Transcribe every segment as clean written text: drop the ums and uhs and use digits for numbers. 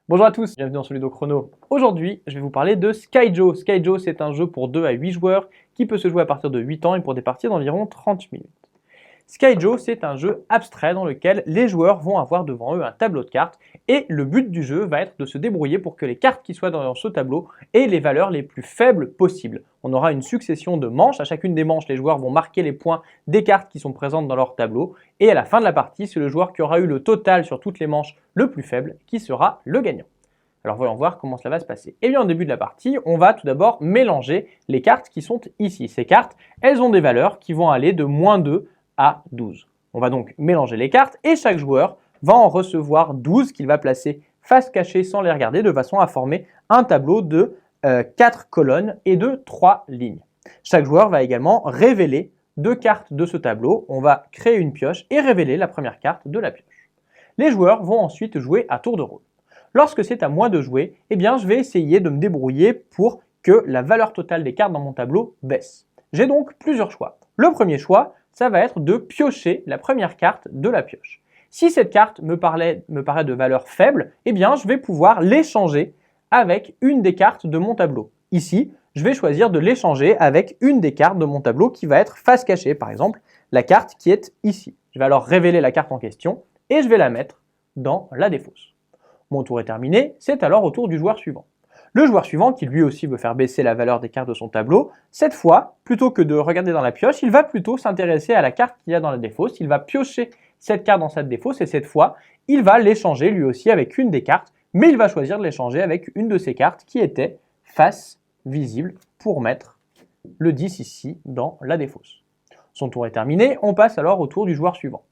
Bonjour à tous, bienvenue dans ce Ludo Chrono. Aujourd'hui, je vais vous parler de Skyjo. Skyjo, c'est un jeu pour 2 à 8 joueurs qui peut se jouer à partir de 8 ans et pour des parties d'environ 30 minutes. Skyjo, c'est un jeu abstrait dans lequel les joueurs vont avoir devant eux un tableau de cartes et le but du jeu va être de se débrouiller pour que les cartes qui soient dans ce tableau aient les valeurs les plus faibles possibles. On aura une succession de manches, à chacune des manches, les joueurs vont marquer les points des cartes qui sont présentes dans leur tableau et à la fin de la partie, c'est le joueur qui aura eu le total sur toutes les manches le plus faible qui sera le gagnant. Alors voyons voir comment cela va se passer. Et bien au début de la partie, on va tout d'abord mélanger les cartes qui sont ici. Ces cartes, elles ont des valeurs qui vont aller de -2 à 12. On va donc mélanger les cartes et chaque joueur va en recevoir 12 qu'il va placer face cachée sans les regarder de façon à former un tableau de 4 colonnes et de 3 lignes. Chaque joueur va également révéler 2 cartes de ce tableau. On va créer une pioche et révéler la première carte de la pioche. Les joueurs vont ensuite jouer à tour de rôle. Lorsque c'est à moi de jouer, eh bien, je vais essayer de me débrouiller pour que la valeur totale des cartes dans mon tableau baisse. J'ai donc plusieurs choix. Le premier choix, ça va être de piocher la première carte de la pioche. Si cette carte me paraît de valeur faible, eh bien, je vais pouvoir l'échanger avec une des cartes de mon tableau. Ici, je vais choisir de l'échanger avec une des cartes de mon tableau qui va être face cachée, par exemple, la carte qui est ici. Je vais alors révéler la carte en question et je vais la mettre dans la défausse. Mon tour est terminé, c'est alors au tour du joueur suivant. Le joueur suivant, qui lui aussi veut faire baisser la valeur des cartes de son tableau, cette fois, plutôt que de regarder dans la pioche, il va plutôt s'intéresser à la carte qu'il y a dans la défausse. Il va piocher cette carte dans cette défausse et cette fois, il va l'échanger lui aussi avec une des cartes, mais il va choisir de l'échanger avec une de ces cartes qui était face visible pour mettre le 10 ici dans la défausse. Son tour est terminé, on passe alors au tour du joueur suivant.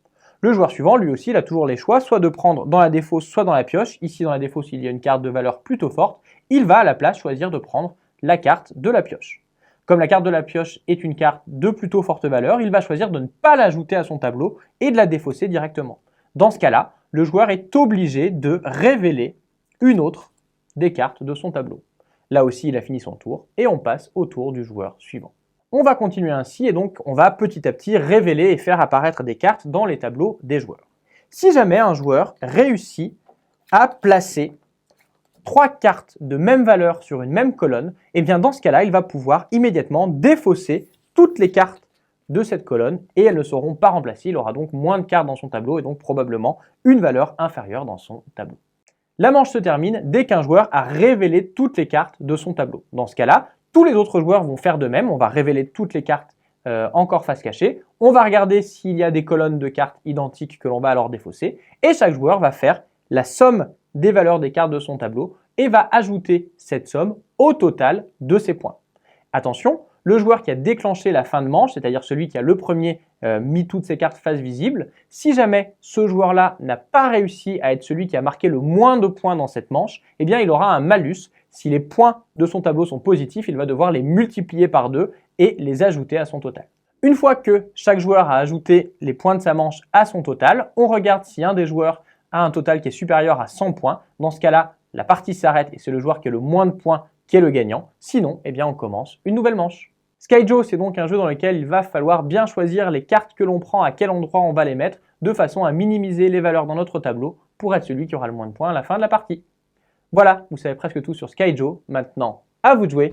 Le joueur suivant, lui aussi, il a toujours les choix, soit de prendre dans la défausse, soit dans la pioche. Ici, dans la défausse, il y a une carte de valeur plutôt forte. Il va à la place choisir de prendre la carte de la pioche. Comme la carte de la pioche est une carte de plutôt forte valeur, il va choisir de ne pas l'ajouter à son tableau et de la défausser directement. Dans ce cas-là, le joueur est obligé de révéler une autre des cartes de son tableau. Là aussi, il a fini son tour et on passe au tour du joueur suivant. On va continuer ainsi et donc on va petit à petit révéler et faire apparaître des cartes dans les tableaux des joueurs. Si jamais un joueur réussit à placer 3 cartes de même valeur sur une même colonne, et bien dans ce cas-là, il va pouvoir immédiatement défausser toutes les cartes de cette colonne et elles ne seront pas remplacées. Il aura donc moins de cartes dans son tableau et donc probablement une valeur inférieure dans son tableau. La manche se termine dès qu'un joueur a révélé toutes les cartes de son tableau. Dans ce cas-là, tous les autres joueurs vont faire de même, on va révéler toutes les cartes encore face cachée, on va regarder s'il y a des colonnes de cartes identiques que l'on va alors défausser, et chaque joueur va faire la somme des valeurs des cartes de son tableau et va ajouter cette somme au total de ses points. Attention, le joueur qui a déclenché la fin de manche, c'est-à-dire celui qui a le premier mis toutes ses cartes face visible, si jamais ce joueur-là n'a pas réussi à être celui qui a marqué le moins de points dans cette manche, eh bien il aura un malus. Si les points de son tableau sont positifs, il va devoir les multiplier par 2 et les ajouter à son total. Une fois que chaque joueur a ajouté les points de sa manche à son total, on regarde si un des joueurs a un total qui est supérieur à 100 points. Dans ce cas-là, la partie s'arrête et c'est le joueur qui a le moins de points qui est le gagnant. Sinon, eh bien, on commence une nouvelle manche. Skyjo, c'est donc un jeu dans lequel il va falloir bien choisir les cartes que l'on prend, à quel endroit on va les mettre, de façon à minimiser les valeurs dans notre tableau pour être celui qui aura le moins de points à la fin de la partie. Voilà, vous savez presque tout sur Skyjo. Maintenant, à vous de jouer.